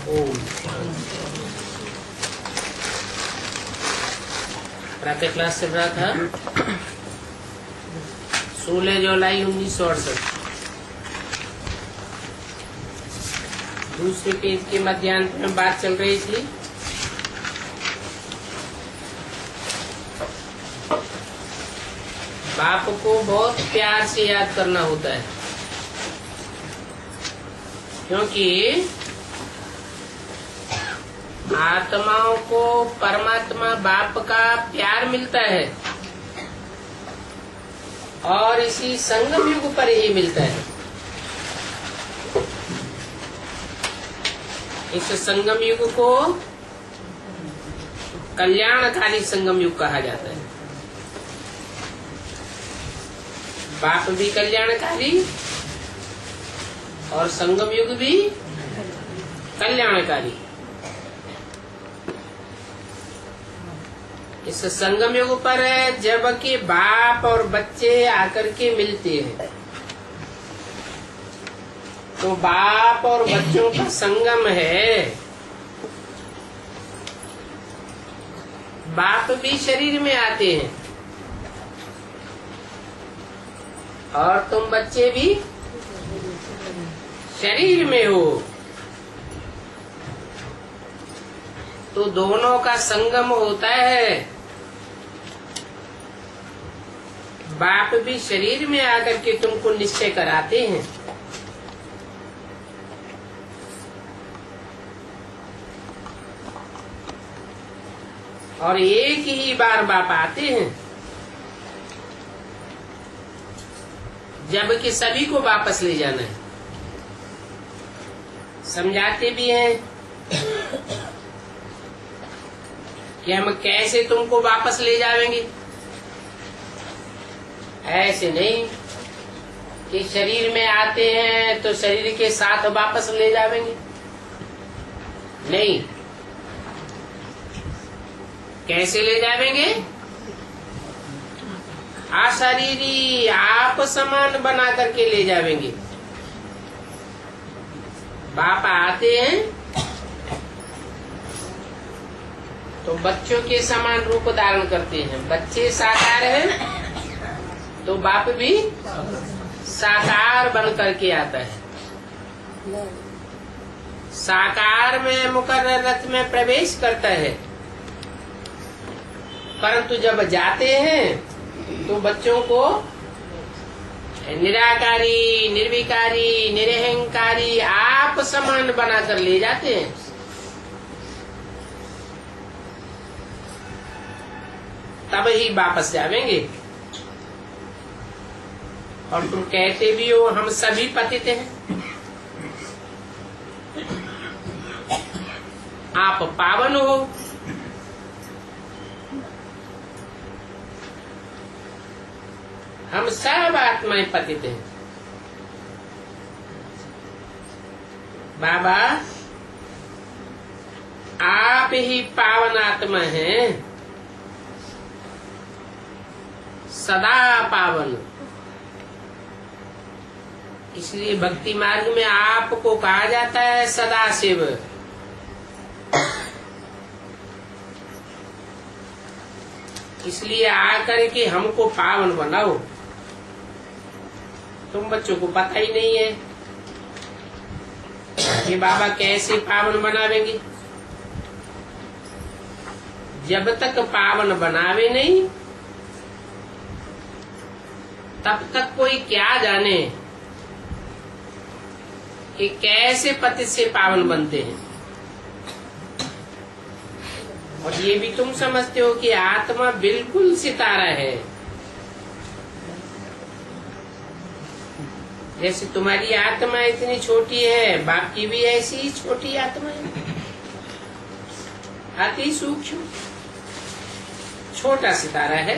ओम। प्रातः क्लास चल रहा था 16 जुलाई 1968। दूसरे पेज के मध्यांत में बात चल रही थी बाप को बहुत प्यार से याद करना होता है, क्योंकि आत्माओं को परमात्मा बाप का प्यार मिलता है और इसी संगम युग पर ही मिलता है। इस संगम युग को कल्याणकारी संगम युग कहा जाता है। बाप भी कल्याणकारी और संगम युग भी कल्याणकारी। इस संगम युग पर जबकि बाप और बच्चे आकर के मिलते हैं, तो बाप और बच्चों का संगम है। बाप भी शरीर में आते हैं और तुम बच्चे भी शरीर में हो, तो दोनों का संगम होता है। बाप भी शरीर में आकर के तुमको निश्चय कराते हैं और एक ही बार बाप आते हैं, जबकि सभी को वापस ले जाना है। समझाते भी हैं कि हम कैसे तुमको वापस ले जाएंगे। ऐसे नहीं कि शरीर में आते हैं तो शरीर के साथ वापस ले जाएंगे, नहीं। कैसे ले जाएंगे? अशरीरी आप समान बना करके ले जाएंगे। बाप आते हैं तो बच्चों के समान रूप धारण करते हैं। बच्चे साकार हैं तो बाप भी साकार बन करके आता है। साकार में मुकर्रर रथ में प्रवेश करता है, परंतु जब जाते हैं तो बच्चों को निराकारी, निर्विकारी, निरहंकारी आप समान बनाकर ले जाते हैं। तब ही वापस जाएंगे। और तुम कहते भी हो हम सभी पतित हैं, आप पावन हो। हम सब आत्माएं पतित हैं। बाबा आप ही पावन आत्मा हैं, सदा पावन। इसलिए भक्ति मार्ग में आपको कहा जाता है सदा शिव। इसलिए आकर के हमको पावन बनाओ। तुम बच्चों को पता ही नहीं है कि बाबा कैसे पावन बनावेंगे। जब तक पावन बनावे नहीं तब तक कोई क्या जाने कि कैसे पतित से पावन बनते हैं। और ये भी तुम समझते हो कि आत्मा बिल्कुल सितारा है। जैसे तुम्हारी आत्मा इतनी छोटी है, बाप की भी ऐसी ही छोटी आत्मा है, अति सूक्ष्म छोटा सितारा है।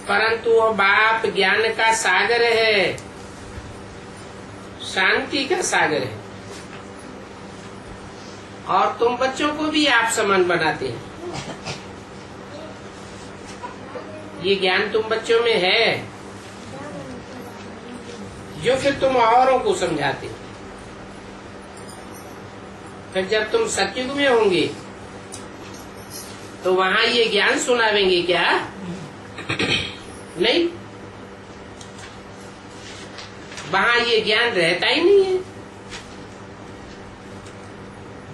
परंतु वो बाप ज्ञान का सागर है, शांति का सागर है। और तुम बच्चों को भी आप समान बनाते हैं। ये ज्ञान तुम बच्चों में है जो फिर तुम औरों को समझाते हो। फिर जब तुम सतयुग में होंगे तो वहां ये ज्ञान सुनावेंगे क्या? नहीं, वहां ये ज्ञान रहता ही नहीं है।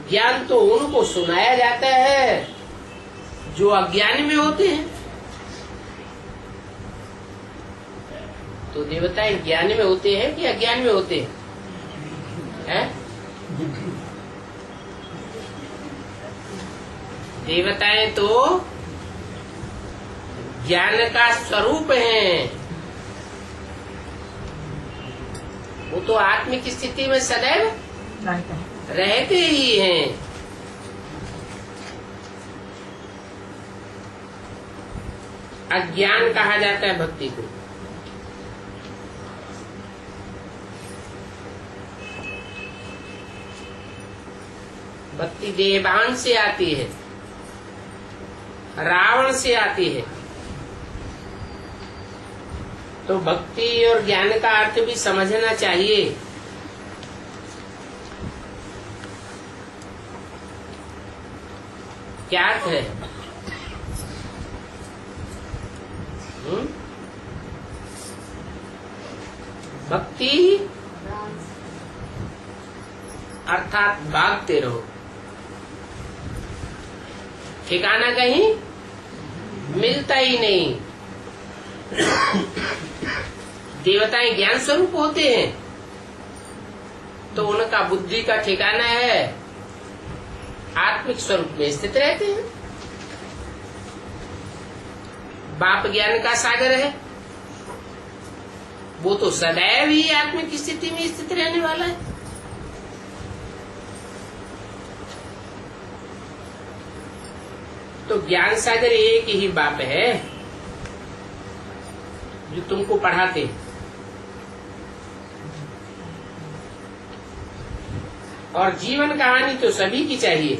ज्ञान तो उनको सुनाया जाता है जो अज्ञान में होते हैं। तो देवताएं ज्ञान में होते हैं कि अज्ञान में होते हैं? देवताएं तो ज्ञान का स्वरूप हैं। वो तो आत्मिक स्थिति में सदैव रहते ही हैं। अज्ञान कहा जाता है भक्ति को। भक्ति देवान से आती है, रावण से आती है। तो भक्ति और ज्ञान का अर्थ भी समझना चाहिए। क्या अर्थ है? भक्ति अर्थात भागते रहो, ठिकाना कहीं मिलता ही नहीं। देवताएं ज्ञान स्वरूप होते हैं तो उनका बुद्धि का ठिकाना है, आत्मिक स्वरूप में स्थित रहते हैं। बाप ज्ञान का सागर है, वो तो सदैव ही आत्मिक स्थिति में स्थित रहने वाला है। तो ज्ञान सागर एक ही बाप है जो तुमको पढ़ाते। और जीवन कहानी तो सभी की चाहिए।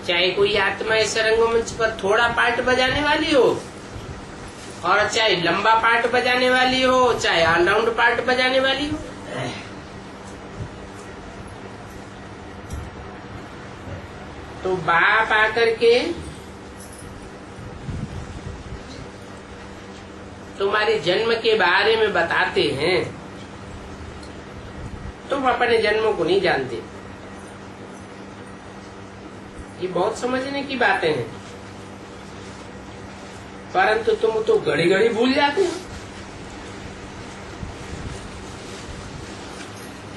चाहे कोई आत्मा इस रंगमंच पर थोड़ा पार्ट बजाने वाली हो, और चाहे लंबा पार्ट बजाने वाली हो, चाहे ऑलराउंड पार्ट बजाने वाली हो। तो बाप आकर के तुम्हारे जन्म के बारे में बताते हैं, तुम अपने जन्मों को नहीं जानते। ये बहुत समझने की बातें हैं, परंतु तुम तो घड़ी घड़ी भूल जाते हो।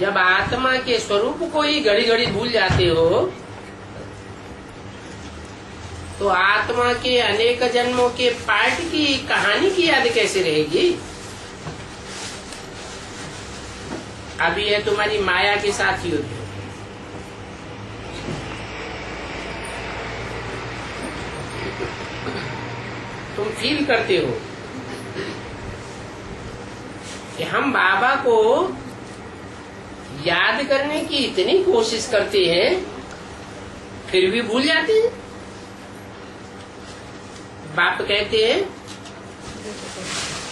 जब आत्मा के स्वरूप को ही घड़ी घड़ी भूल जाते हो तो आत्मा के अनेक जन्मों के पार्ट की कहानी की याद कैसे रहेगी? अभी है तुम्हारी माया के साथ युद्ध। तुम फील करते हो कि हम बाबा को याद करने की इतनी कोशिश करते हैं फिर भी भूल जाते हैं। बाप कहते हैं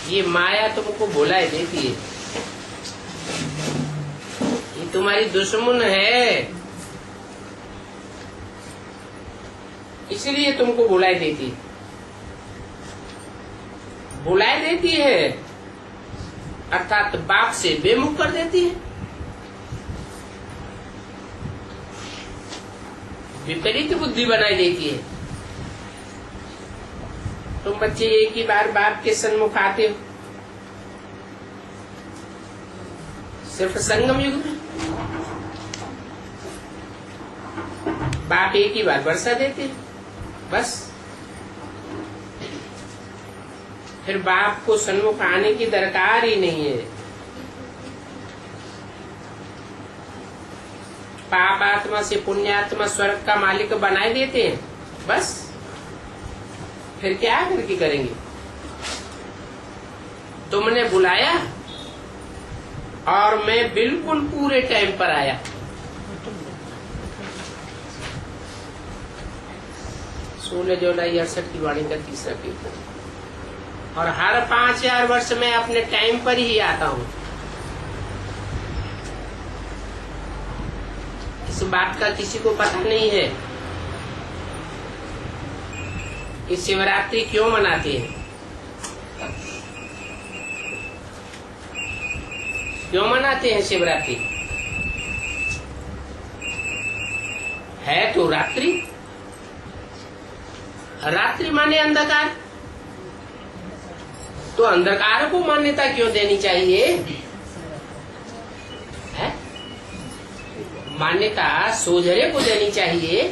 ये माया तुमको भुलाए देती है, ये तुम्हारी दुश्मन है, इसलिए तुमको भुलाए देती है। भुलाए देती है अर्थात बाप से बेमुख कर देती है, विपरीत बुद्धि बनाई देती है। तुम बच्चे एक ही बार बाप के सन्मुख आते हो, सिर्फ संगम युग में बाप एक ही बार बरसा देते हैं, बस। फिर बाप को सन्मुख आने की दरकार ही नहीं है। पाप आत्मा से पुण्यात्मा स्वर्ग का मालिक बनाए देते हैं, बस। फिर क्या करके करेंगे? तुमने बुलाया और मैं बिल्कुल पूरे टाइम पर आया। 16 जुलाई 68 की वाणी का तीसरा कीर्तन। और हर 5000 वर्ष में अपने टाइम पर ही आता हूँ। इस बात का किसी को पता नहीं है कि शिवरात्रि क्यों मनाते हैं, क्यों मनाते हैं शिवरात्रि। है तो रात्रि, रात्रि माने अंधकार, तो अंधकार को मान्यता क्यों देनी चाहिए है? मान्यता सोझरे को देनी चाहिए,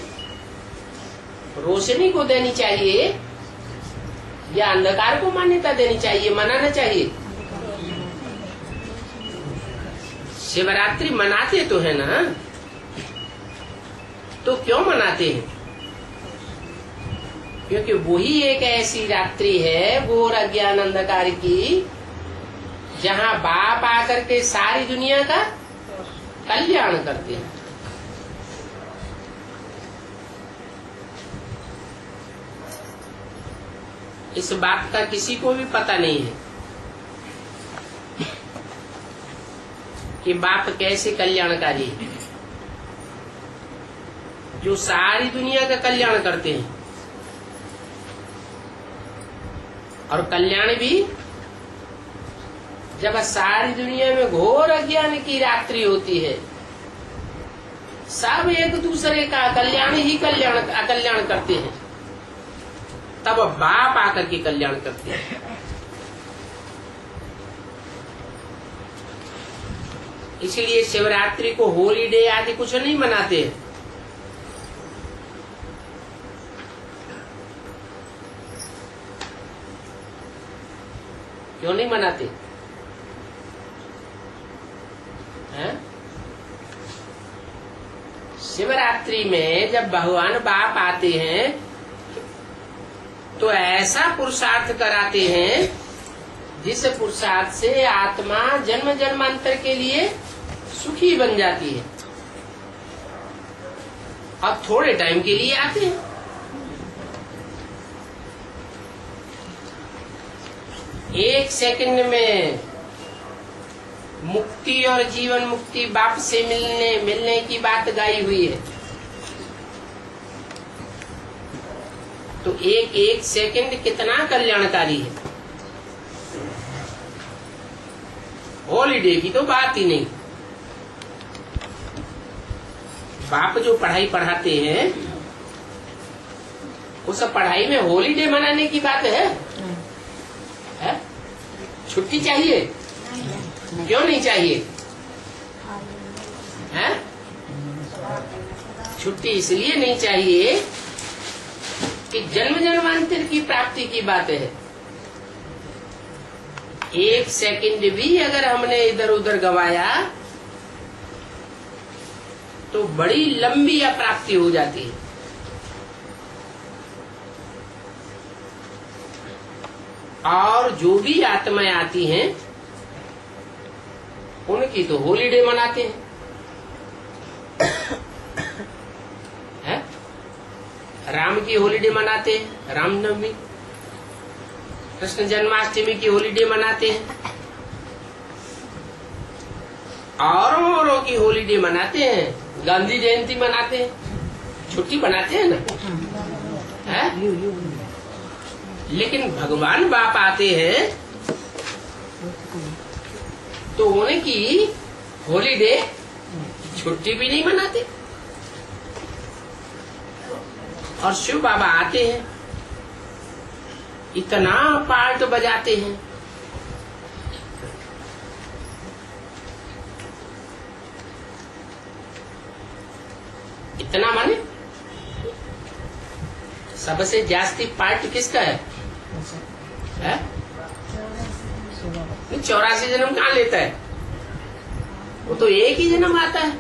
रोशनी को देनी चाहिए, या अंधकार को मान्यता देनी चाहिए, मनाना चाहिए। शिवरात्रि मनाते तो है ना, तो क्यों मनाते हैं? क्योंकि वही एक ऐसी रात्रि है घोर अज्ञान अंधकार की, जहाँ बाप आकर के सारी दुनिया का कल्याण करते हैं। इस बात का किसी को भी पता नहीं है कि बाप कैसे कल्याणकारी है, जो सारी दुनिया का कल्याण करते हैं। और कल्याण भी जब सारी दुनिया में घोर अज्ञान की रात्रि होती है, सब एक दूसरे का कल्याण ही अकल्याण करते हैं, तब बाप आकर के कल्याण करते हैं। इसलिए शिवरात्रि को होली डे आदि कुछ नहीं मनाते हैं। क्यों नहीं मनाते हैं? शिवरात्रि में जब भगवान बाप आते हैं तो ऐसा पुरुषार्थ कराते हैं जिस पुरुषार्थ से आत्मा जन्म जन्मांतर के लिए सुखी बन जाती है। अब थोड़े टाइम के लिए आते हैं, एक सेकंड में मुक्ति और जीवन मुक्ति बाप से मिलने की बात गाई हुई है। तो एक सेकंड कितना कल्याणकारी है। हॉलीडे की तो बात ही नहीं। बाप जो पढ़ाई पढ़ाते हैं उस पढ़ाई में हॉलीडे मनाने की बात है? छुट्टी चाहिए? क्यों नहीं चाहिए है? छुट्टी इसलिए नहीं चाहिए कि जन्म जन्मांतर की प्राप्ति की बात है। एक सेकंड भी अगर हमने इधर उधर गवाया तो बड़ी लंबी अप्राप्ति हो जाती है। और जो भी आत्माएं आती हैं उनकी तो होलीडे मनाते हैं। राम की होलीडे मनाते हैं, रामनवमी। कृष्ण जन्माष्टमी की होलीडे मनाते हैं, औरों की होलीडे मनाते हैं, गांधी जयंती मनाते हैं, छुट्टी बनाते हैं ना है? लेकिन भगवान बाप आते हैं तो उनकी हॉलीडे छुट्टी भी नहीं मनाते। और शिव बाबा आते हैं, इतना पार्ट बजाते हैं, इतना माने सबसे जास्ती पार्ट किसका है? 84 जन्म कहाँ लेता है? वो तो एक ही जन्म आता है।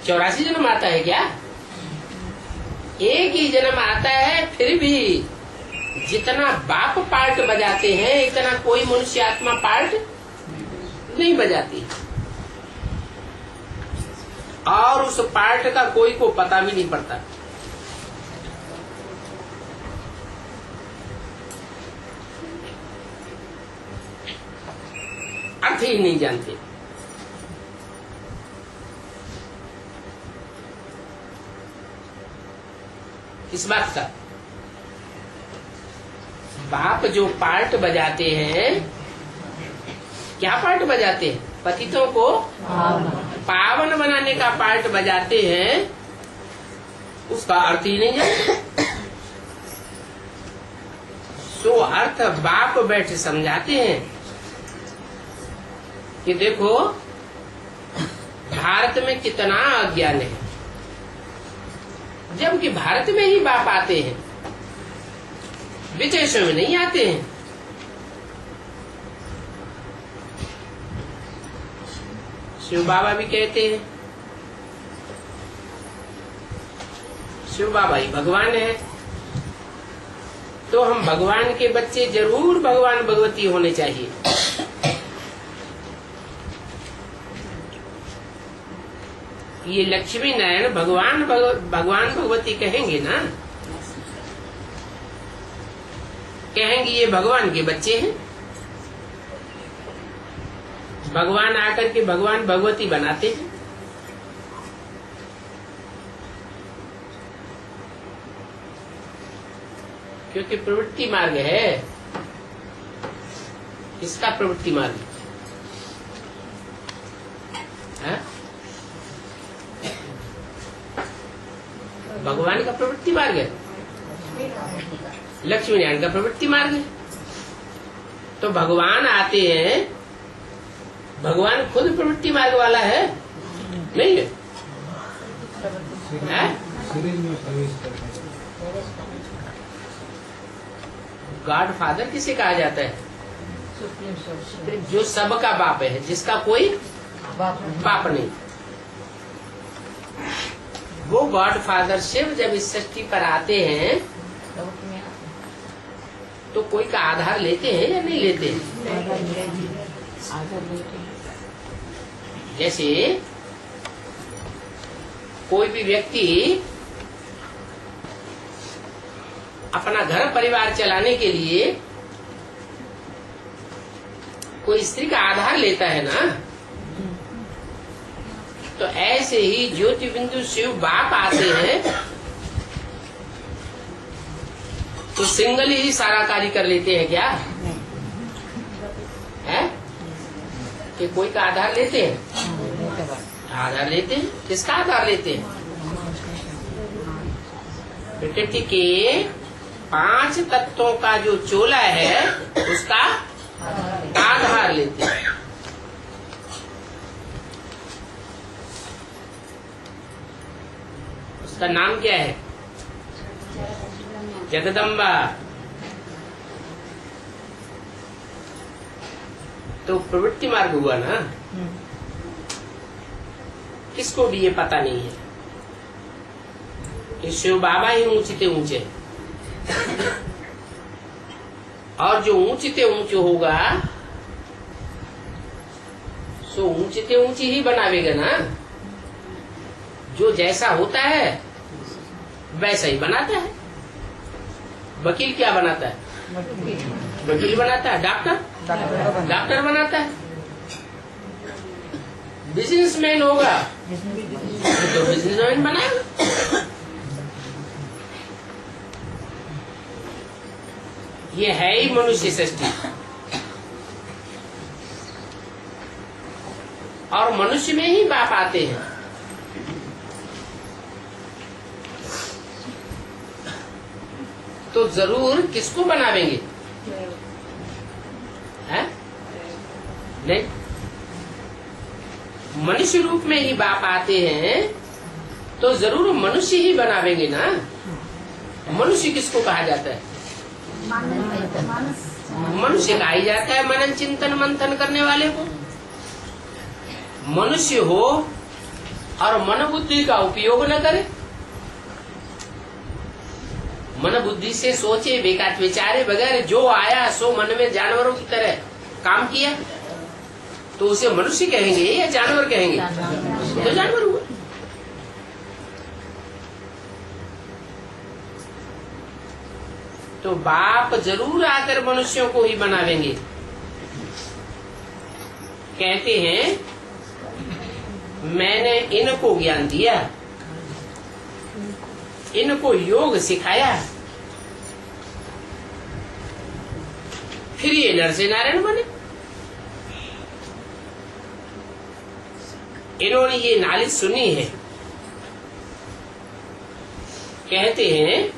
84 जन्म आता है क्या? एक ही जन्म आता है। फिर भी जितना बाप पार्ट बजाते हैं इतना कोई मनुष्य आत्मा पार्ट नहीं बजाती, और उस पार्ट का कोई को पता भी नहीं पड़ता। ही नहीं जानते। इस बात का बाप जो पार्ट बजाते हैं, क्या पार्ट बजाते हैं? पतितों को पावन बनाने का पार्ट बजाते हैं, उसका अर्थ ही नहीं जानते। सो अर्थ बाप बैठ समझाते हैं कि देखो भारत में कितना अज्ञान है, जबकि भारत में ही बाप आते हैं, विदेशों में नहीं आते हैं। शिव बाबा भी कहते हैं शिव बाबा ही भगवान है, तो हम भगवान के बच्चे जरूर भगवान भगवती होने चाहिए। ये लक्ष्मी नारायण भगवान भगवती कहेंगे ना, कहेंगे ये भगवान के बच्चे हैं। भगवान आकर के भगवान भगवती बनाते हैं। क्योंकि प्रवृत्ति मार्ग है। किसका प्रवृत्ति मार्ग है? भगवान का प्रवृत्ति मार्ग है, लक्ष्मी नारायण का प्रवृत्ति मार्ग है। तो भगवान आते हैं, भगवान खुद प्रवृत्ति मार्ग वाला है नहीं है? गॉड फादर किसे कहा जाता है? जो सबका बाप है, जिसका कोई बाप नहीं। वो गॉड फादर शिव जब इस सृष्टि पर आते हैं तो कोई का आधार लेते हैं या नहीं लेते हैं? जैसे कोई भी व्यक्ति अपना घर परिवार चलाने के लिए कोई स्त्री का आधार लेता है ना, तो ऐसे ही ज्योति बिंदु शिव बाप आते हैं तो सिंगल ही सारा कार्य कर लेते हैं क्या है? कि कोई का आधार लेते हैं? आधार लेते हैं। किसका आधार लेते हैं? प्रकृति के 5 तत्वों का जो चोला है उसका आधार लेते हैं। उसका नाम क्या है? जगदम्बा। तो प्रवृत्ति मार्ग हुआ ना। किसको भी ये पता नहीं है कि शिव बाबा ही ऊंचते ऊंचे, और जो ऊंचते ऊंचे होगा सो ऊंचते ऊंची ही बनावेगा ना। जो जैसा होता है वैसा ही बनाता है। वकील क्या बनाता है? वकील बनाता है। डॉक्टर बनाता है। बिजनेसमैन होगा तो बिजनेसमैन बनाएगा। ये है ही मनुष्य सृष्टि। और मनुष्य में ही बाप आते हैं। तो जरूर किसको बनावेंगे? है? नहीं, मनुष्य रूप में ही बाप आते हैं तो जरूर मनुष्य ही बनावेंगे ना। मनुष्य किसको कहा जाता है? मनुष्य कहा ही जाता है मनन चिंतन मंथन करने वाले को। मनुष्य हो और मन बुद्धि का उपयोग न करे, मन बुद्धि से सोचे बेकार विचारे बगैर जो आया सो मन में जानवरों की तरह काम किया, तो उसे मनुष्य कहेंगे या जानवर कहेंगे? तो जानवर हुआ। तो बाप जरूर आकर मनुष्यों को ही बनावेंगे। कहते हैं मैंने इनको ज्ञान दिया, इनको योग सिखाया, फिर ये नर से नारायण बने। इन्होंने ये नालिश सुनी है। कहते हैं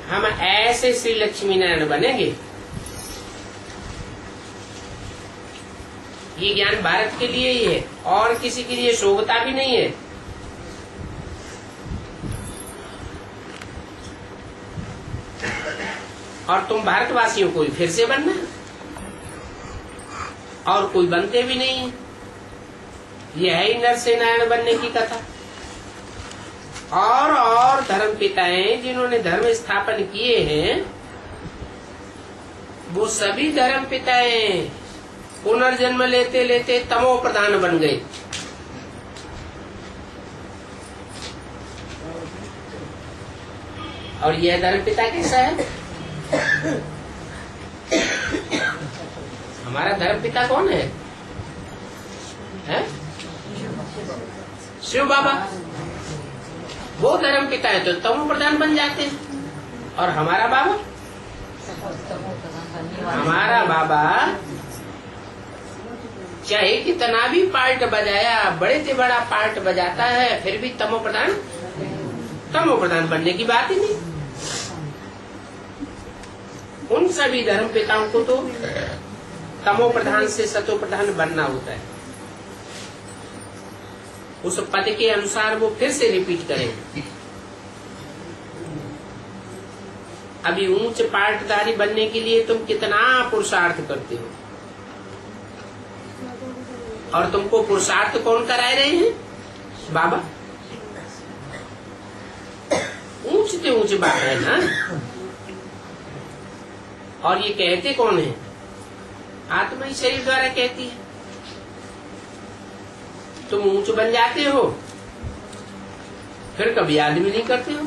हम ऐसे श्री लक्ष्मी नारायण बनेंगे। ये ज्ञान भारत के लिए ही है और किसी के लिए शोभता भी नहीं है। और तुम भारतवासियों को फिर से बनना, और कोई बनते भी नहीं है। यह है नर से नारायण बनने की कथा। और धर्म पिताएं जिन्होंने धर्म स्थापन किए हैं, वो सभी धर्म पिताएं पुनर्जन्म लेते लेते तमो प्रधान बन गए। और यह धर्म पिता कैसा है? हमारा धर्म पिता कौन है? शिव बाबा। वो धर्म पिता है तो तमो प्रधान बन जाते हैं। और हमारा बाबा, हमारा बाबा चाहे कितना भी पार्ट बजाया, बड़े से बड़ा पार्ट बजाता है, फिर भी तमो प्रधान बनने की बात ही नहीं। उन सभी धर्म पिताओं को तो तमो प्रधान से सतो प्रधान बनना होता है। उस पद के अनुसार वो फिर से रिपीट करेंगे। अभी ऊंच पार्टधारी बनने के लिए तुम कितना पुरुषार्थ करते हो, और तुमको पुरुषार्थ कौन कराए रहे हैं? बाबा। ऊंच से ऊंच बात है ना। और ये कहते कौन है? आत्मा ही शरीर द्वारा कहती है। तुम ऊंच बन जाते हो, फिर कभी याद भी नहीं करते हो।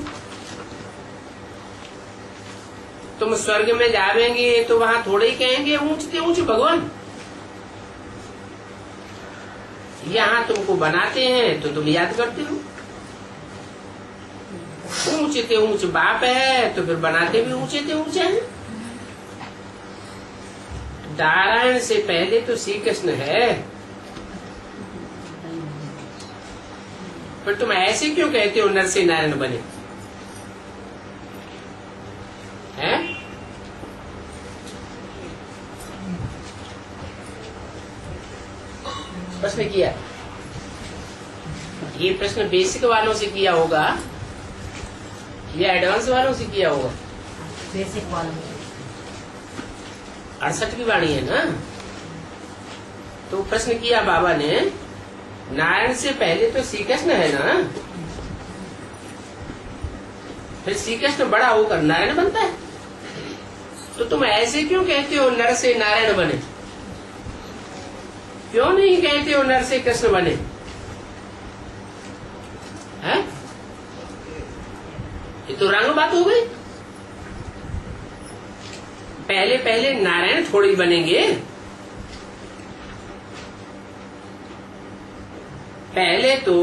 तुम स्वर्ग में जावेंगे तो वहां थोड़े ही कहेंगे ऊंच से ऊंच भगवान। यहाँ तुमको बनाते हैं तो तुम याद करते हो। ऊंचे से ऊंच बाप है तो फिर बनाते भी ऊंचे से ऊंचे हैं। नारायण से पहले तो श्री कृष्ण है, पर तुम ऐसे क्यों कहते हो नर से नारायण बने? हैं? प्रश्न किया। ये प्रश्न बेसिक वालों से किया होगा या एडवांस वालों से किया होगा? बेसिक वालों से। 68 की वाणी है ना। तो प्रश्न किया बाबा ने, नारायण से पहले तो श्री कृष्ण है ना, फिर श्री कृष्ण बड़ा होकर नारायण बनता है, तो तुम ऐसे क्यों कहते हो नर से नारायण बने? क्यों नहीं कहते हो नर से कृष्ण बने? है? ये तो रंग बात हो गई। पहले पहले नारायण थोड़ी बनेंगे, पहले तो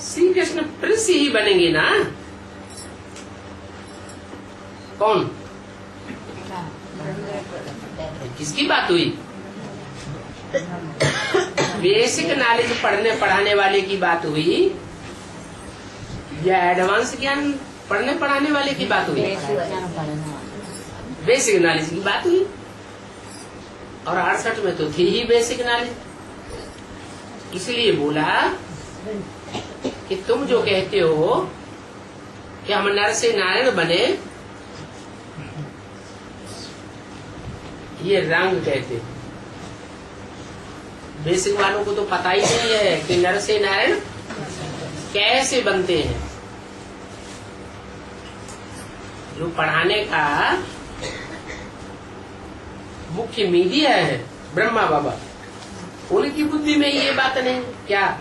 श्री कृष्ण प्रिंस ही बनेंगे ना। कौन? किसकी बात हुई? बेसिक नॉलेज पढ़ने पढ़ाने वाले की बात हुई या एडवांस ज्ञान पढ़ने पढ़ाने वाले की बात हुई? बेसिक नॉलेज की बात हुई। और 68 में तो थी ही बेसिक नॉलेज। इसलिए बोला कि तुम जो कहते हो कि हम नर से नारायण बने, ये रंग कहते हैं। बेसिक वालों को तो पता ही नहीं है कि नर से नारायण कैसे बनते हैं। जो पढ़ाने का मुख्य मीडिया है ब्रह्मा बाबा, उनकी बुद्धि में ये बात नहीं क्या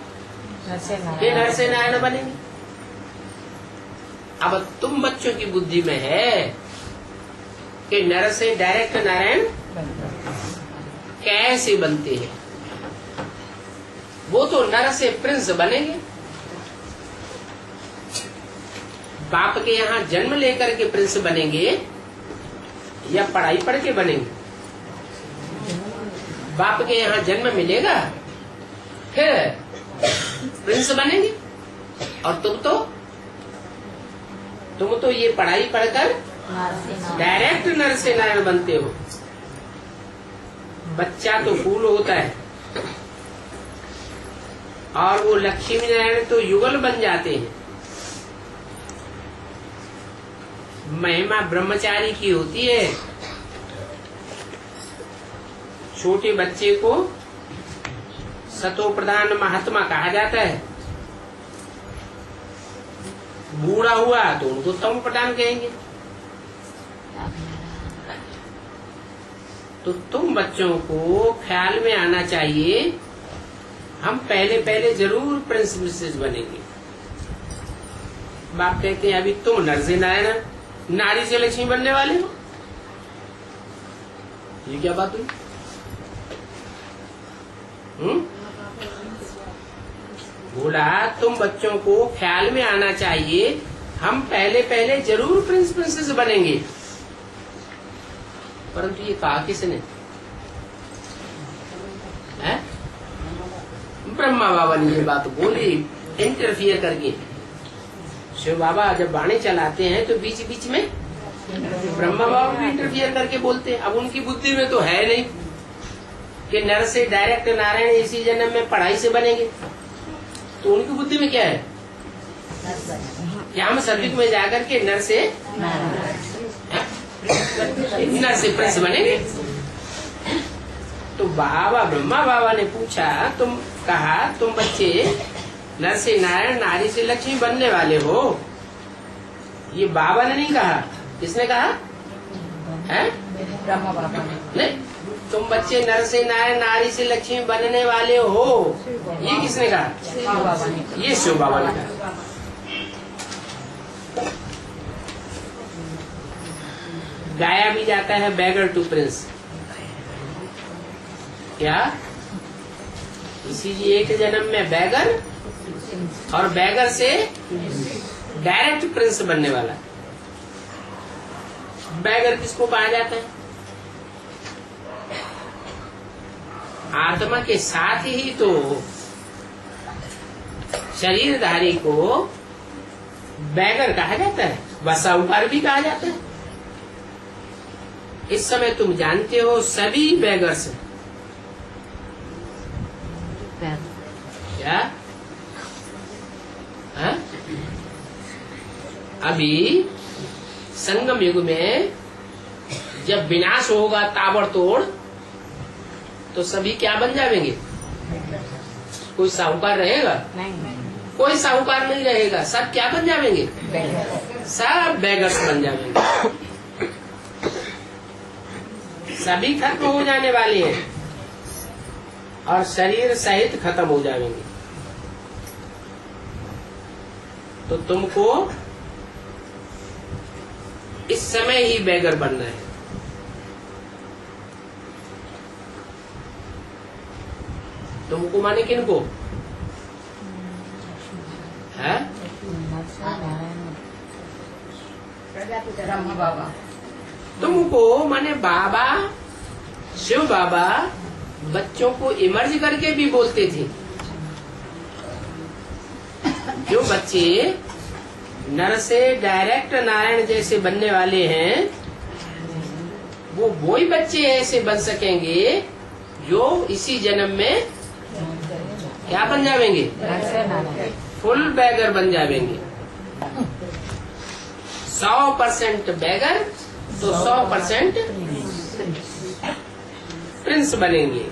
कि नर से नारायण बनेंगे। अब तुम बच्चों की बुद्धि में है कि नर से डायरेक्ट नारायण कैसे बनते हैं। वो तो नर से प्रिंस बनेंगे। बाप के यहाँ जन्म लेकर के प्रिंस बनेंगे या पढ़ाई पढ़ के बनेंगे? बाप के यहाँ जन्म मिलेगा फिर प्रिंस बनेंगे। और तुम तो ये पढ़ाई पढ़कर डायरेक्ट नर से नारायण बनते हो। बच्चा तो फूल होता है और वो लक्ष्मी नारायण तो युगल बन जाते हैं। महिमा ब्रह्मचारी की होती है। छोटे बच्चे को सतो प्रधान महात्मा कहा जाता है। बूढ़ा हुआ तो उनको तम प्रधान कहेंगे। तो तुम बच्चों को ख्याल में आना चाहिए हम पहले जरूर प्रिंस मिसेस बनेंगे। बाप कहते हैं अभी तुम नर से नारायण नारी से लक्ष्मी बनने वाले हो। ये क्या बात हुई? बोला तुम बच्चों को ख्याल में आना चाहिए हम पहले जरूर प्रिंस प्रिंसेस बनेंगे। परंतु ये कहा किसने? ब्रह्मा बाबा ने ये बात बोली इंटरफियर करके। शिव बाबा जब बाणी चलाते हैं तो बीच बीच में ब्रह्मा बाबा भी इंटरफियर करके बोलते हैं। अब उनकी बुद्धि में तो है नहीं कि नर से डायरेक्ट नारायण इसी जन्म में पढ़ाई से बनेंगे। तो उनकी बुद्धि में क्या है कि हम सतयुग में जाकर के नर से प्रिंस बनेंगे। तो बाबा ब्रह्मा बाबा ने पूछा तुम कहा तुम बच्चे नर से नारायण नारी से लक्ष्मी बनने वाले हो। ये बाबा ने नहीं कहा। किसने कहा है? ब्रह्मा बाबा नहीं, तुम बच्चे नर से नारायण नारी से लक्ष्मी बनने वाले हो। ये किसने कहा? ये शिव बाबा ने कहा। गाया भी जाता है बैगर टू प्रिंस। क्या? इसीलिए एक जन्म में बैगर और बैगर से डायरेक्ट प्रिंस बनने वाला। बैगर किसको कहा जाता है? आत्मा के साथ ही तो शरीरधारी को बैगर कहा जाता है, वसाउकार भी कहा जाता है। इस समय तुम जानते हो सभी बैगर्स क्या? हा? अभी संगम युग में जब विनाश होगा ताबड़तोड़ तो सभी क्या बन जाएंगे? कोई साहूकार रहेगा? नहीं। कोई साहूकार नहीं रहेगा। सब क्या बन जाएंगे? सब बेगर्स बन जाएंगे। सभी खत्म हो जाने वाले हैं और शरीर सहित खत्म हो जाएंगे। तो तुमको इस समय ही बेगर बनना है। तुमको माने किनको है? ब्रह्मा बाबा। तुमको माने बाबा शिव बाबा बच्चों को इमर्ज करके भी बोलते थे। जो बच्चे नर से डायरेक्ट नारायण जैसे बनने वाले हैं वो ही बच्चे ऐसे बन सकेंगे जो इसी जन्म में क्या बन जाएंगे? फुल बैगर बन जाएंगे। 100% बैगर तो 100% प्रिंस बनेंगे।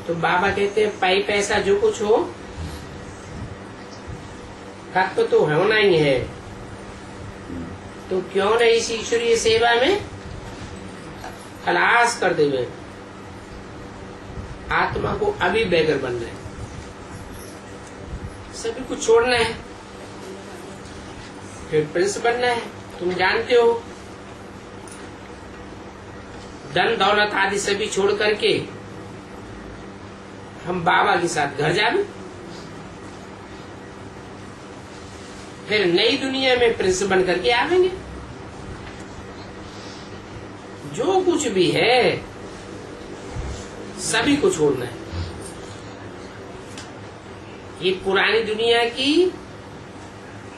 तो बाबा कहते हैं पाई पैसा जो कुछ हो तत्व तो होना ही है। तो क्यों न इस ईश्वरीय सेवा में खलास कर देवे। आत्मा को अभी बैगर बनना है, सभी कुछ छोड़ना है, फिर प्रिंस बनना है। तुम जानते हो धन दौलत आदि सभी छोड़ करके हम बाबा के साथ घर जावे, फिर नई दुनिया में प्रिंस बन करके आवेंगे। जो कुछ भी है सभी को छोड़ना है। ये पुरानी दुनिया की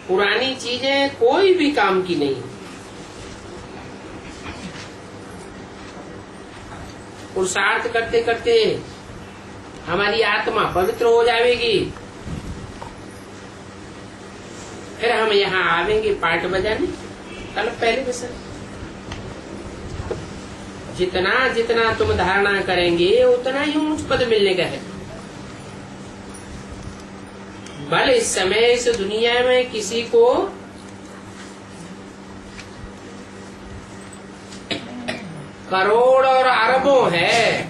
पुरानी चीजें कोई भी काम की नहीं। पुरुषार्थ करते करते हमारी आत्मा पवित्र हो जाएगी, फिर हम यहाँ आवेंगे पार्ट बजाने। कल पहले में सर जितना जितना तुम धारणा करेंगे उतना ही उच्च पद मिलने का है। भले इस समय इस दुनिया में किसी को करोड़ और अरबों है,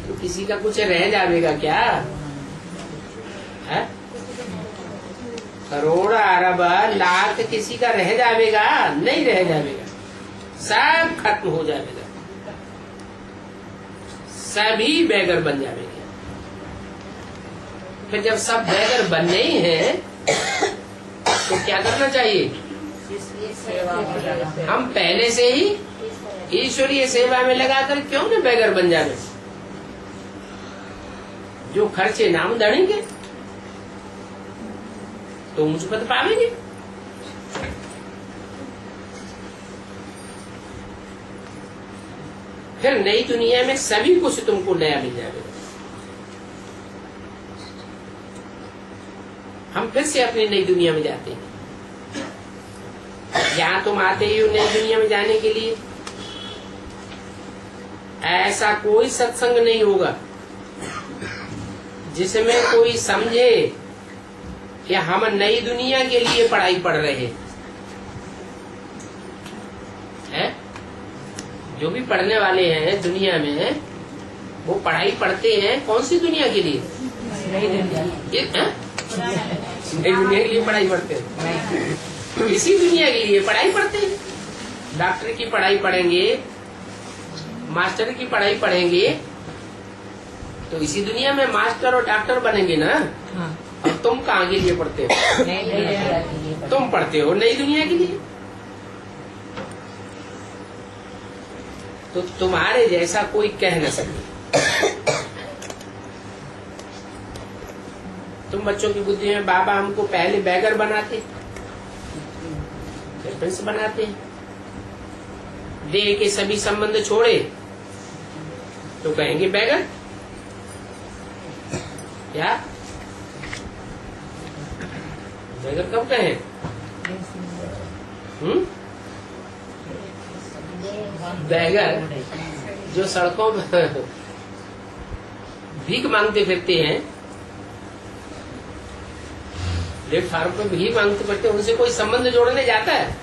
तो किसी का कुछ रह जाएगा क्या है? करोड़ अरब लाख किसी का रह जाएगा? नहीं रह जाएगा, सब खत्म हो जाएगा, सभी बेगर बन जाएंगे। फिर जब सब बेगर बनने ही हैं तो क्या करना चाहिए? हम पहले से ही ईश्वरीय सेवा में लगाकर क्यों न बेगर बन जावे? जो खर्चे नाम दड़ेंगे तो मुझ पद पावेंगे। फिर नई दुनिया में सभी कुछ तुमको नया मिल जाएगा। हम फिर से अपनी नई दुनिया में जाते हैं। यहाँ तुम आते ही हो नई दुनिया में जाने के लिए, ऐसा कोई सत्संग नहीं होगा जिसमें कोई समझे कि हम नई दुनिया के लिए पढ़ाई पढ़ रहे हैं। जो भी पढ़ने वाले हैं दुनिया में, वो पढ़ाई पढ़ते हैं कौन सी दुनिया के लिए? नई दुनिया के लिए पढ़ाई पढ़ते हैं। इसी दुनिया के लिए पढ़ाई पढ़ते हैं। डॉक्टर की पढ़ाई पढ़ेंगे, मास्टर की पढ़ाई पढ़ेंगे, तो इसी दुनिया में मास्टर और डॉक्टर बनेंगे ना। हाँ। और तुम कहाँ के लिए पढ़ते हो? तुम पढ़ते हो नई दुनिया के लिए। तो तुम्हारे जैसा कोई कह न सके। तुम बच्चों की बुद्धि में बाबा हमको पहले बैगर बनाते, फिर प्रिंस बनाते हैं। देह के सभी संबंध छोड़े तो कहेंगे बैगर। क्या बैगर कब कहें? बैगर जो सड़कों पर भीख मांगते फिरते हैं, प्लेटफार्म पे भीख मांगते फिरते हैं, उनसे कोई संबंध जोड़ने जाता है?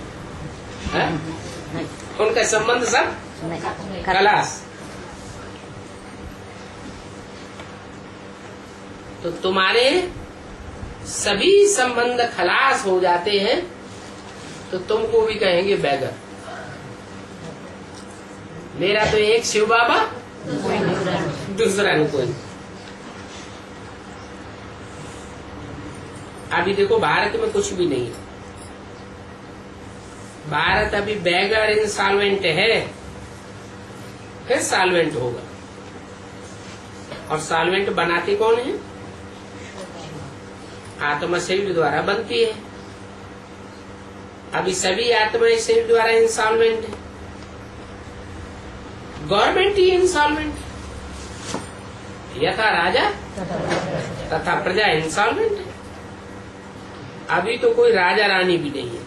उनका संबंध सब खलास। तो तुम्हारे सभी संबंध खलास हो जाते हैं तो तुमको भी कहेंगे बैगर। मेरा तो एक शिव बाबा, दूसरा नहीं कोई। अभी देखो भारत में कुछ भी नहीं है। भारत अभी बैगर इंसॉल्वेंट है, फिर सॉल्वेंट होगा। और सॉल्वेंट बनाते कौन है? आत्मा शरीर द्वारा बनती है। अभी सभी आत्मा शरीर द्वारा इंसॉल्वेंट है। गवर्नमेंट ही इंसॉल्वेंट, यथा राजा तथा प्रजा इंसॉल्वेंट है। अभी तो कोई राजा रानी भी नहीं है।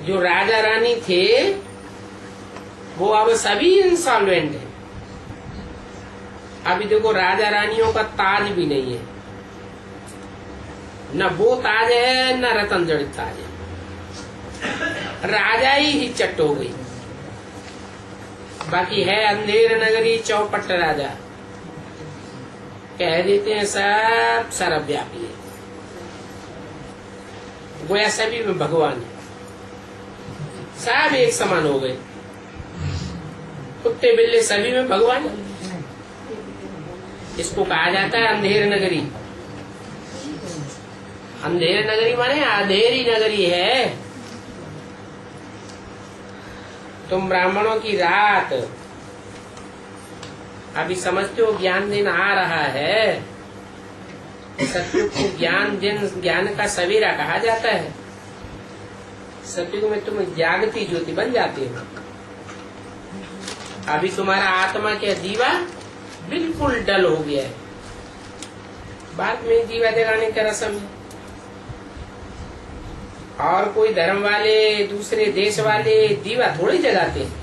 जो राजा रानी थे वो अब सभी इंसॉल्वेंट है। अभी देखो राजा रानियों का ताज भी नहीं है, न वो ताज है न रतन जड़ित ताज है। राजा ही चट्ट हो गई। बाकी है अंधेर नगरी चौपट राजा, कह देते हैं सब सर्वव्यापी है। गोया सभी में भगवान है। सब एक समान हो गए। कुत्ते बिल्ले सभी में भगवान। इसको कहा जाता है अंधेर नगरी। अंधेर नगरी माने अंधेरी नगरी है। तुम ब्राह्मणों की रात अभी समझते हो, ज्ञान दिन आ रहा है। सतयुग को ज्ञान का सवेरा कहा जाता है। सतयुग में तुम जागती ज्योति बन जाती हो। अभी तुम्हारा आत्मा के दीवा बिल्कुल डल हो गया है। बाद में दीवा जगाने का रस्म है। और कोई धर्म वाले, दूसरे देश वाले दीवा थोड़ी जगाते हैं।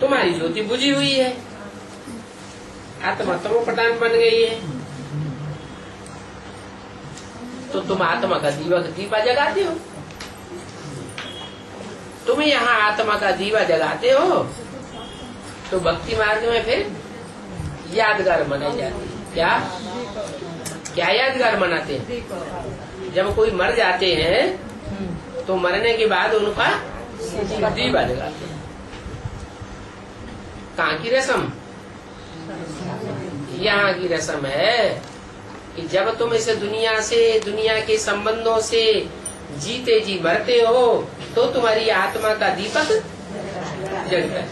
तुम्हारी ज्योति बुझी हुई है, आत्मा तमो प्रधान बन गई है, तो तुम आत्मा का दीवा जगाते हो। तुम यहाँ आत्मा का दीवा जगाते हो तो भक्ति मार्ग में फिर यादगार मनाई जाती है। क्या क्या यादगार मनाते हैं? जब कोई मर जाते हैं तो मरने के बाद उनका दीवा जगाते हैं। कहाँ की रस्म? यहाँ की रस्म है कि जब तुम इस दुनिया से, दुनिया के संबंधों से जीते जी मरते हो तो तुम्हारी आत्मा का दीपक जगता है।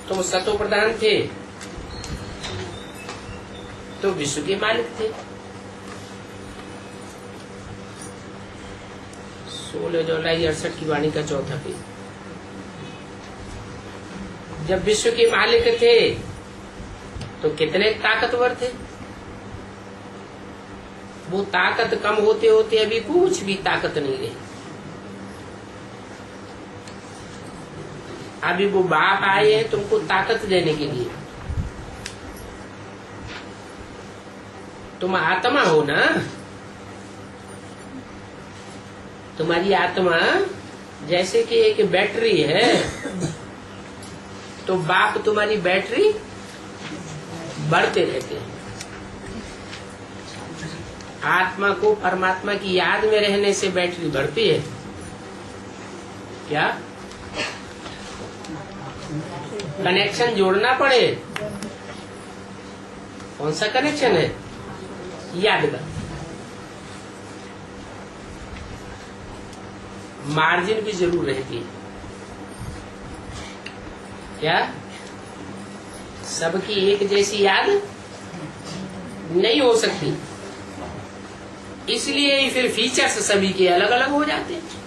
तुम सतो प्रधान थे तो विश्व के मालिक थे। 16 जुलाई 68 की वाणी का चौथा पेज। जब विश्व के मालिक थे तो कितने ताकतवर थे। वो ताकत कम होते होते अभी कुछ भी ताकत नहीं रही। अभी वो बाप आए हैं तुमको ताकत देने के लिए। तुम आत्मा हो ना, तुम्हारी आत्मा जैसे कि एक बैटरी है, तो बाप तुम्हारी बैटरी बढ़ते रहते हैं। आत्मा को परमात्मा की याद में रहने से बैटरी बढ़ती है। क्या कनेक्शन जोड़ना पड़े? कौन सा कनेक्शन है? याद का। मार्जिन भी जरूर रहती है। क्या सबकी एक जैसी याद नहीं हो सकती, इसलिए ही फिर फीचर्स सभी के अलग अलग हो जाते हैं।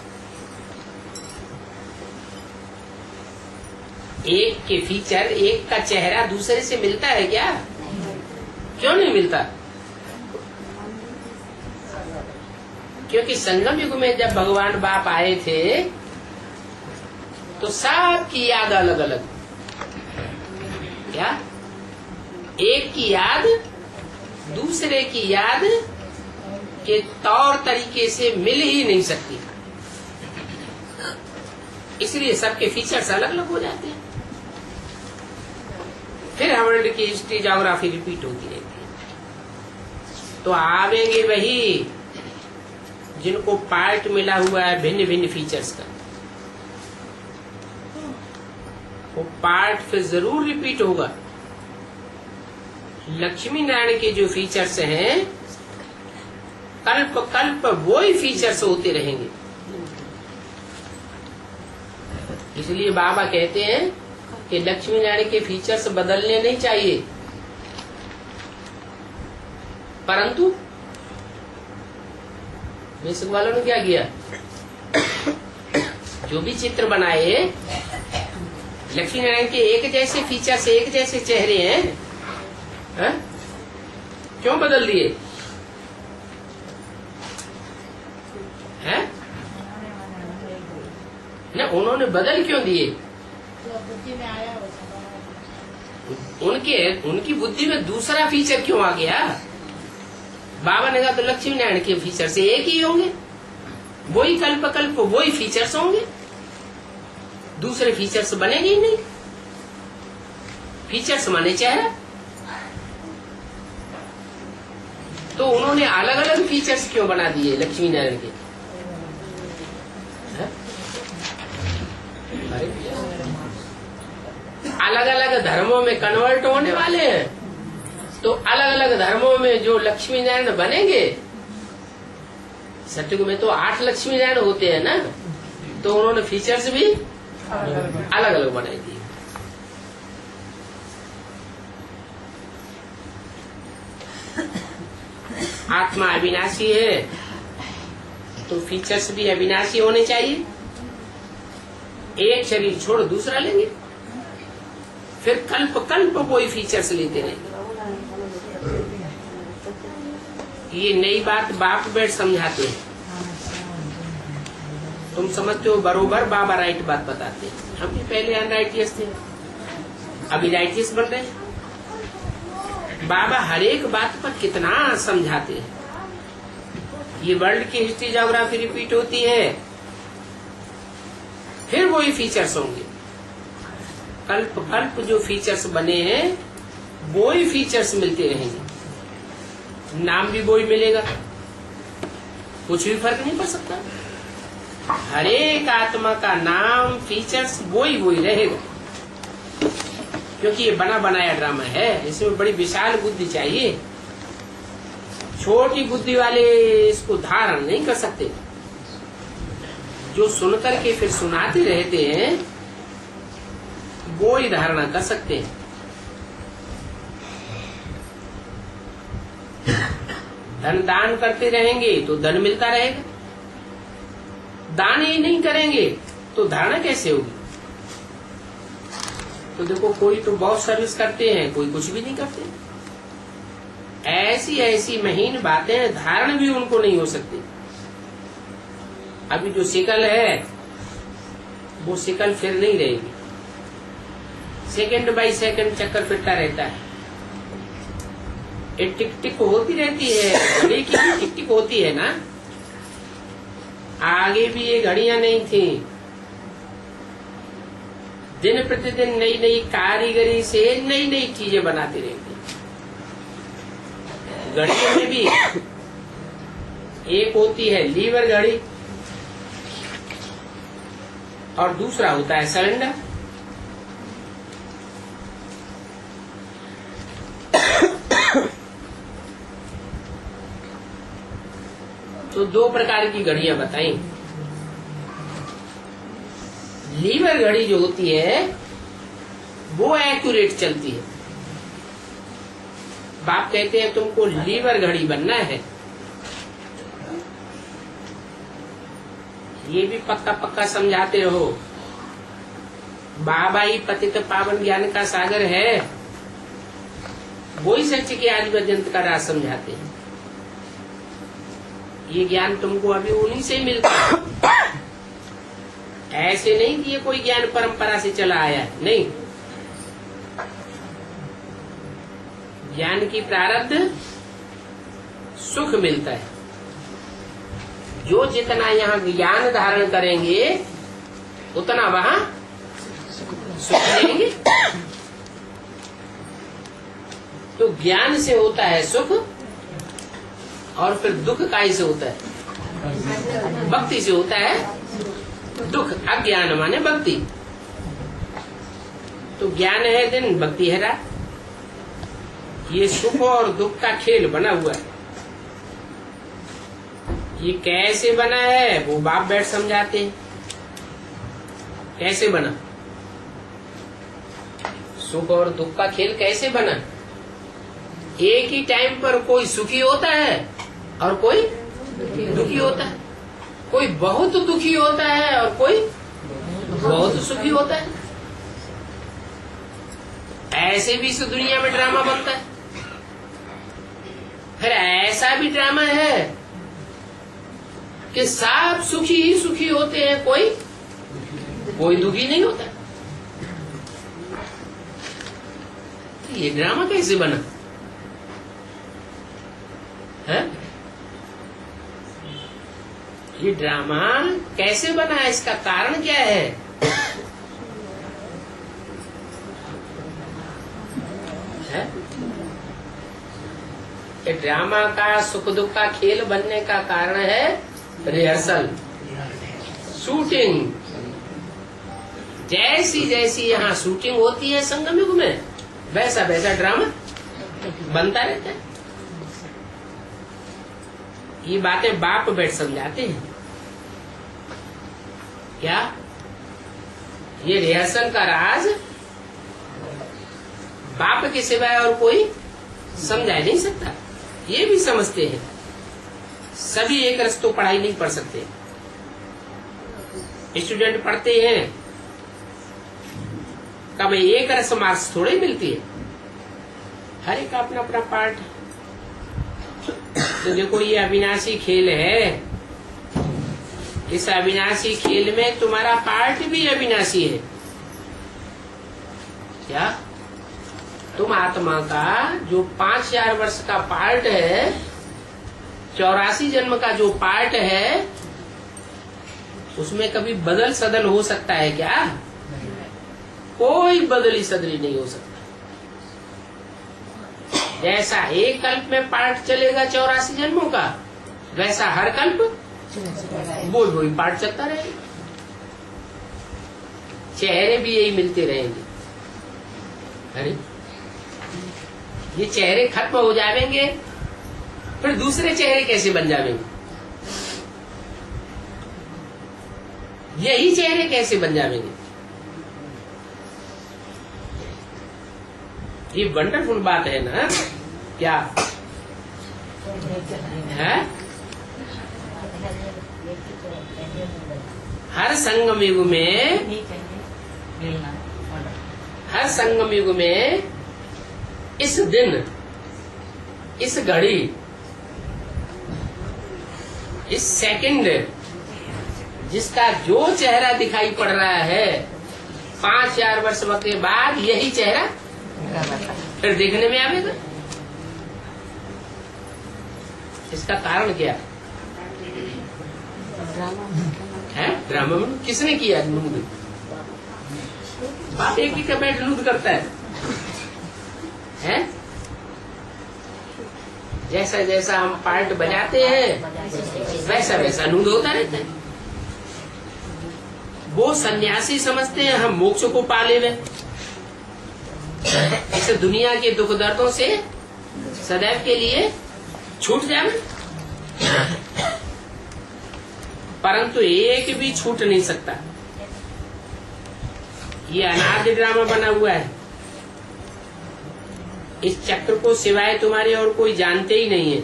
एक के फीचर, एक का चेहरा दूसरे से मिलता है क्या? क्यों नहीं मिलता? क्योंकि संगम युग में जब भगवान बाप आए थे तो सबकी याद अलग अलग। क्या एक की याद दूसरे की याद के तौर तरीके से मिल ही नहीं सकती, इसलिए सबके फीचर्स अलग अलग हो जाते हैं। फिर वर्ल्ड की हिस्ट्री, ज्योग्राफी रिपीट होती रहती है। तो आवेंगे वही जिनको पार्ट मिला हुआ है भिन्न भिन्न फीचर्स का। वो पार्ट फिर जरूर रिपीट होगा। लक्ष्मी नारायण के जो फीचर्स हैं, कल्प कल्प वो ही फीचर्स होते रहेंगे। इसलिए बाबा कहते हैं कि लक्ष्मी नारायण के फीचर्स बदलने नहीं चाहिए, परंतु मिस्र वालों ने क्या किया, जो भी चित्र बनाए लक्ष्मी नारायण के एक जैसे फीचर्स, एक जैसे चेहरे हैं, है? क्यों बदल दिए? है ना, उन्होंने बदल क्यों दिए? उनकी बुद्धि में दूसरा फीचर क्यों आ गया? बाबा ने कहा तो लक्ष्मी नारायण के फीचर से एक ही होंगे, वही कल्प कल्प वही फीचर्स होंगे, दूसरे फीचर्स बनेंगे ही नहीं। फीचर्स माने चेहरा। तो उन्होंने अलग अलग फीचर्स क्यों बना दिए लक्ष्मी नारायण के? अलग अलग धर्मों में कन्वर्ट होने वाले हैं, तो अलग अलग धर्मों में जो लक्ष्मी नारायण बनेंगे, सत्युग में तो 8 लक्ष्मी नारायण होते हैं ना, तो उन्होंने फीचर्स भी अलग अलग बनाई दिए। आत्मा अविनाशी है तो फीचर्स भी अविनाशी होने चाहिए। एक शरीर छोड़ दूसरा लेंगे, फिर कल्प कल्प कोई फीचर्स लेते रहेंगे। ये नई बात बाप बैठ समझाते हैं, तुम समझते हो बरोबर बाबा राइट बात बताते हैं। हम भी पहले अनराइटियस थे, अभी राइटियस बन रहे हैं। बाबा हर एक बात पर कितना समझाते हैं। ये वर्ल्ड की हिस्ट्री ज्योग्राफी रिपीट होती है, फिर वही फीचर्स होंगे। कल्प कल्प जो फीचर्स बने हैं वही फीचर्स मिलते रहेंगे, नाम भी वही मिलेगा, कुछ भी फर्क नहीं पड़ सकता। हर एक आत्मा का नाम फीचर्स वही रहेगा, क्योंकि ये बना बनाया ड्रामा है। इसमें बड़ी विशाल बुद्धि चाहिए, छोटी बुद्धि वाले इसको धारण नहीं कर सकते। जो सुनकर के फिर सुनाते रहते हैं वो ही धारणा कर सकते हैं। धन दान करते रहेंगे तो धन मिलता रहेगा, दान ही नहीं करेंगे तो धारणा कैसे होगी? तो देखो, कोई तो बहुत सर्विस करते हैं, कोई कुछ भी नहीं करते। ऐसी ऐसी महीन बातें धारण भी उनको नहीं हो सकती। अभी जो शिकल है वो शिकल फिर नहीं रहेगी, सेकंड बाय सेकंड चक्कर फिरता रहता है। एक टिक टिक होती रहती है, घड़ी की भी टिक टिक होती है ना। आगे भी ये घड़ियां नहीं थी, दिन प्रतिदिन नई नई कारीगरी से नई नई चीजें बनाती रहती। घड़ियों में भी एक होती है लीवर घड़ी और दूसरा होता है सिलेंडर। तो 2 प्रकार की घड़ियां बताई। लीवर घड़ी जो होती है वो एक्यूरेट चलती है। बाप कहते हैं तुमको लीवर घड़ी बनना है, ये भी पक्का पक्का समझाते रहो। बाबा ही पतित पावन ज्ञान का सागर है, वही सच्चे के आदि पर्यंत का राज समझाते हैं। ये ज्ञान तुमको अभी उन्हीं से ही मिलता है। ऐसे नहीं कि ये कोई ज्ञान परंपरा से चला आया है, नहीं। ज्ञान की प्रारब्ध सुख मिलता है। जो जितना यहाँ ज्ञान धारण करेंगे उतना वहां सुख लेंगे। तो ज्ञान से होता है सुख, और फिर दुख काहे से होता है? भक्ति से होता है दुख। अज्ञान माने भक्ति। तो ज्ञान है दिन, भक्ति है रात। ये सुख और दुख का खेल बना हुआ है। ये कैसे बना है वो बाप बैठ समझाते हैं। कैसे बना? सुख और दुख का खेल कैसे बना? एक ही टाइम पर कोई सुखी होता है और कोई दुखी होता है। कोई बहुत दुखी होता है और कोई बहुत सुखी होता है। ऐसे भी इस दुनिया में ड्रामा बनता है। फिर ऐसा भी ड्रामा है कि सब सुखी ही सुखी होते हैं, कोई दुखी नहीं होता। ये ड्रामा कैसे बना है? ये ड्रामा कैसे बना है? इसका कारण क्या है? कि ड्रामा का सुख दुख का खेल बनने का कारण है रिहर्सल, शूटिंग। जैसी जैसी यहाँ शूटिंग होती है संगम युग में, वैसा वैसा ड्रामा बनता रहता है। ये बातें बाप बैठ समझाते हैं। क्या ये रिहर्सल का राज बाप के सिवाय और कोई समझा नहीं सकता। ये भी समझते हैं। सभी एक रस तो पढ़ाई नहीं पढ़ सकते। स्टूडेंट पढ़ते हैं, कब एक रस मार्क्स थोड़ी मिलती है। हर एक का अपना अपना पार्ट। तो देखो ये अविनाशी खेल है, इस अविनाशी खेल में तुम्हारा पार्ट भी अविनाशी है। क्या तुम आत्मा का जो 5000 वर्ष का पार्ट है, 84 जन्म का जो पार्ट है, उसमें कभी बदल सदल हो सकता है क्या? कोई बदली सदली नहीं हो सकता। जैसा एक कल्प में पार्ट चलेगा 84 जन्मों का, वैसा हर कल्प वही पार्ट चलता रहेगा। चेहरे भी यही मिलते रहेंगे। अरे ये चेहरे खत्म हो जाएंगे, फिर दूसरे चेहरे कैसे बन जाएंगे? यही चेहरे कैसे बन जाएंगे? ये वंडरफुल बात है ना। क्या है? हर संगम युग में इस दिन, इस घड़ी, इस सेकंड जिसका जो चेहरा दिखाई पड़ रहा है, 5000 वर्ष के बाद यही चेहरा फिर देखने में आवेगा। इसका कारण क्या है? ड्रामा में किसने किया? नूद बाप एक ही का बैठ नूद करता है? जैसा जैसा हम पार्ट बजाते हैं, वैसा वैसा नूद होता रहता है। वो सन्यासी समझते हैं हम मोक्ष को पा ले में, इस दुनिया के दुख दर्दों से सदैव के लिए छूट जाए। परंतु एक भी छूट नहीं सकता। ये अनादि ड्रामा बना हुआ है। इस चक्र को सिवाय तुम्हारे और कोई जानते ही नहीं है।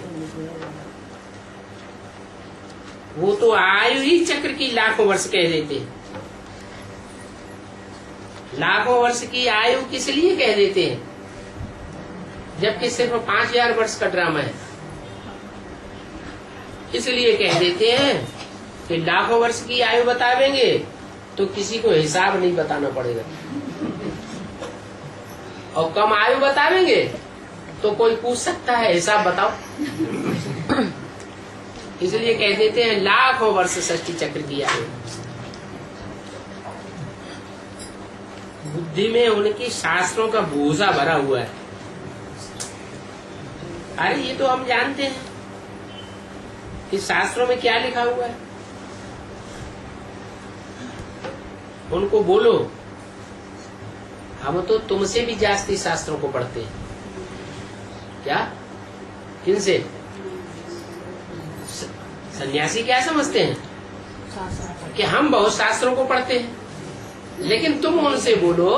वो तो आयु ही चक्र की लाखों वर्ष कह देते हैं। लाखों वर्ष की आयु किस लिए कह देते हैं, जबकि सिर्फ 5000 वर्ष का ड्रामा है? इसलिए कह देते हैं कि लाखों वर्ष की आयु बतावेंगे तो किसी को हिसाब नहीं बताना पड़ेगा, और कम आयु बतावेंगे तो कोई पूछ सकता है हिसाब बताओ। इसलिए कह देते हैं लाखों वर्ष षष्ठी चक्र की आयु। बुद्धि में उनकी शास्त्रों का बोझा भरा हुआ है। अरे ये तो हम जानते हैं कि शास्त्रों में क्या लिखा हुआ है। उनको बोलो हम तो तुमसे भी जास्ती शास्त्रों को पढ़ते हैं। क्या? किनसे? सन्यासी क्या समझते हैं कि हम बहुत शास्त्रों को पढ़ते हैं, लेकिन तुम उनसे बोलो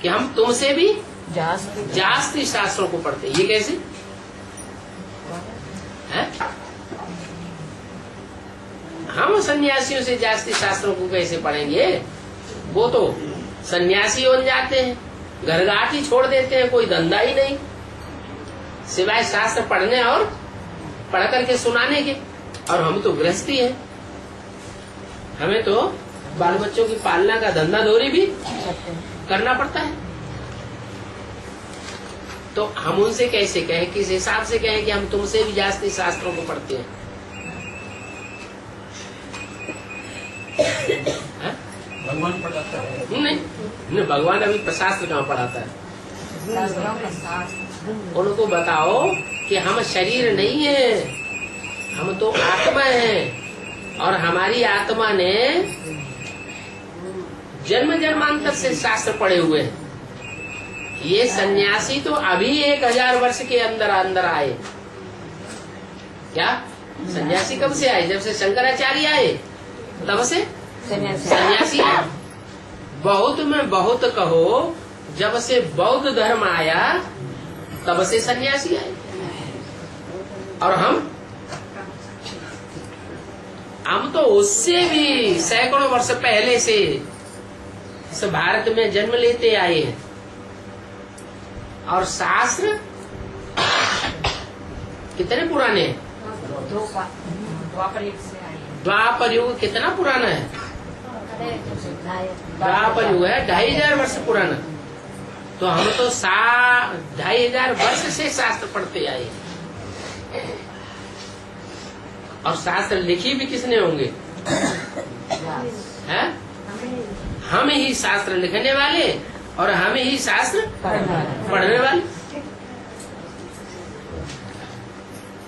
कि हम तुमसे भी जास्ती शास्त्रों को पढ़ते हैं। ये कैसे है? हम सन्यासियों से जास्ती शास्त्रों को कैसे पढ़ेंगे? वो तो सन्यासी बन जाते हैं, घरघाट ही छोड़ देते हैं, कोई धंधा ही नहीं सिवाय शास्त्र पढ़ने और पढ़ करके सुनाने के। और हम तो गृहस्थी है, हमें तो बाल बच्चों की पालना का धंधा दौरी भी करना पड़ता है। तो हम उनसे कैसे कहें, किस हिसाब से कहें कि हम तुमसे भी जास्ती शास्त्रों को पढ़ते हैं? भगवान पढ़ाता है? नहीं, भगवान अभी शास्त्र कहाँ पढ़ाता है? उनको बताओ कि हम शरीर नहीं है, हम तो आत्मा है, और हमारी आत्मा ने जन्म जन्मांतर से शास्त्र पढ़े हुए हैं। ये सन्यासी तो अभी 1000 वर्ष के अंदर अंदर आए। क्या सन्यासी कब से आए? जब से शंकराचार्य आए तब से सन्यासी आए। बहुत में बहुत कहो, जब से बौद्ध धर्म आया तब से सन्यासी आए। और हम तो उससे भी सैकड़ों वर्ष पहले से इस भारत में जन्म लेते आए हैं। और शास्त्र कितने पुराने हैं? द्वापर युग से आए हैं। द्वापर युग कितना पुराना है? द्वापर युग है 2500 वर्ष पुराना। तो हम तो 2500 वर्ष से शास्त्र पढ़ते आए। और शास्त्र लिखी भी किसने होंगे? है हम ही शास्त्र लिखने वाले और हम ही शास्त्र पढ़ने वाले।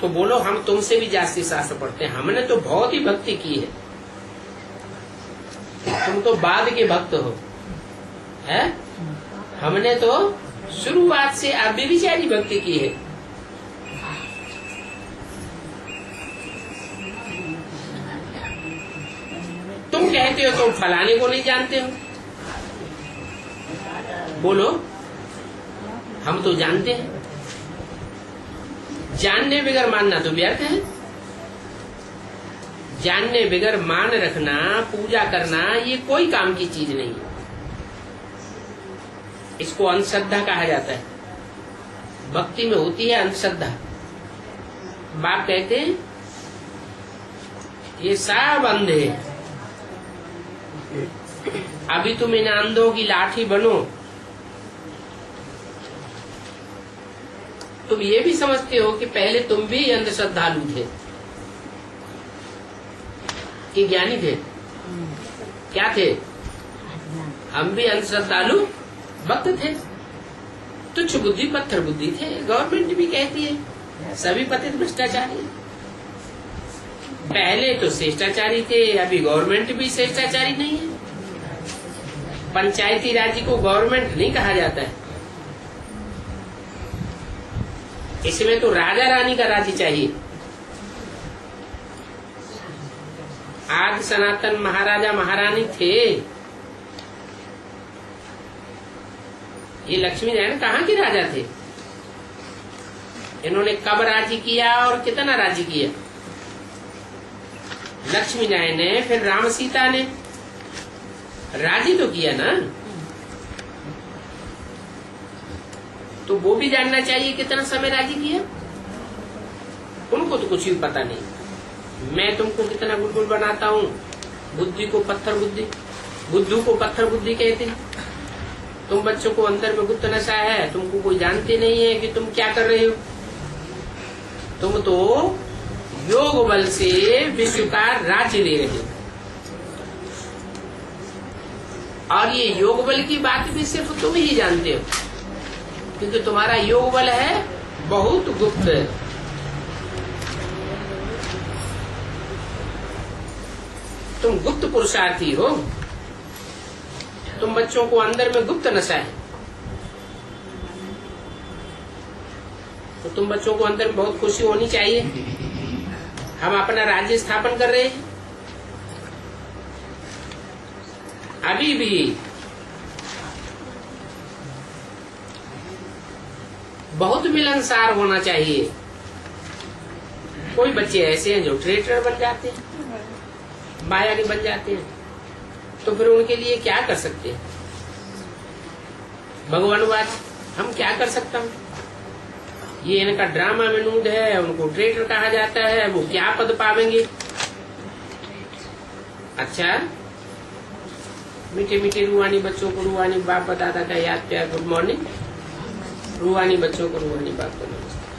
तो बोलो, हम तुमसे भी जास्ती शास्त्र पढ़ते हैं। हमने तो बहुत ही भक्ति की है, तुम तो बाद के भक्त हो। है हमने तो शुरुआत से अव्यभिचारी भक्ति की है। तुम कहते हो तुम फलाने को नहीं जानते हो। बोलो, हम तो जानते हैं। जानने बगैर मानना तो व्यर्थ है। जानने बगैर मान रखना, पूजा करना, ये कोई काम की चीज नहीं है। इसको अंधश्रद्धा कहा जाता है। भक्ति में होती है अंधश्रद्धा। बाप कहते हैं ये सब अंधे हैं। अभी तुम इन अंधों की लाठी बनो। तुम ये भी समझते हो कि पहले तुम भी अंधश्रद्धालु थे कि ज्ञानी थे? क्या थे? हम भी अंधश्रद्धालु भक्त थे। तुच्छ बुद्धि पत्थर बुद्धि थे। गवर्नमेंट भी कहती है सभी पतित भ्रष्टाचारी। पहले तो श्रेष्ठाचारी थे, अभी गवर्नमेंट भी श्रेष्ठाचारी नहीं है। पंचायती राज्य को गवर्नमेंट नहीं कहा जाता है। इसमें तो राजा रानी का राज्य चाहिए। आदि सनातन महाराजा महारानी थे। ये लक्ष्मी नारायण कहाँ के राजा थे? इन्होंने कब राज्य किया और कितना राज्य किया? लक्ष्मी नारायण ने, फिर राम सीता ने राज्य तो किया ना। तो वो भी जानना चाहिए कितना समय राज्य किया। उनको तो कुछ भी पता नहीं। मैं तुमको कितना बुलबुल बनाता हूँ। बुद्धि को पत्थर बुद्धि, बुद्धू को पत्थर बुद्धि कहते हैं। तुम बच्चों को अंदर में गुप्त नशा है, तुमको कोई जानते नहीं है कि तुम क्या कर रहे हो। तुम तो योग बल से विश्व का राज्य ले रहे हो। और ये योग बल की बात भी सिर्फ तुम ही जानते हो, क्योंकि तुम्हारा योग बल है बहुत गुप्त। तुम गुप्त पुरुषार्थी हो। तुम बच्चों को अंदर में गुप्त नशा है, तो तुम बच्चों को अंदर में बहुत खुशी होनी चाहिए। हम अपना राज्य स्थापन कर रहे हैं। अभी भी बहुत मिलनसार होना चाहिए। कोई बच्चे ऐसे हैं जो ट्रेटर बन जाते हैं, माया के बन जाते हैं, तो फिर उनके लिए क्या कर सकते हैं? भगवानवाद हम क्या कर सकता हूँ? ये इनका ड्रामा में नूद है, उनको ट्रेटर कहा जाता है, वो क्या पद पावेंगे? अच्छा, मीठे मीठे रूहानी बच्चों को रूहानी बाप दादा का याद प्यार गुड मॉर्निंग। रूहानी बच्चों को रूहानी बाप को नमस्ते।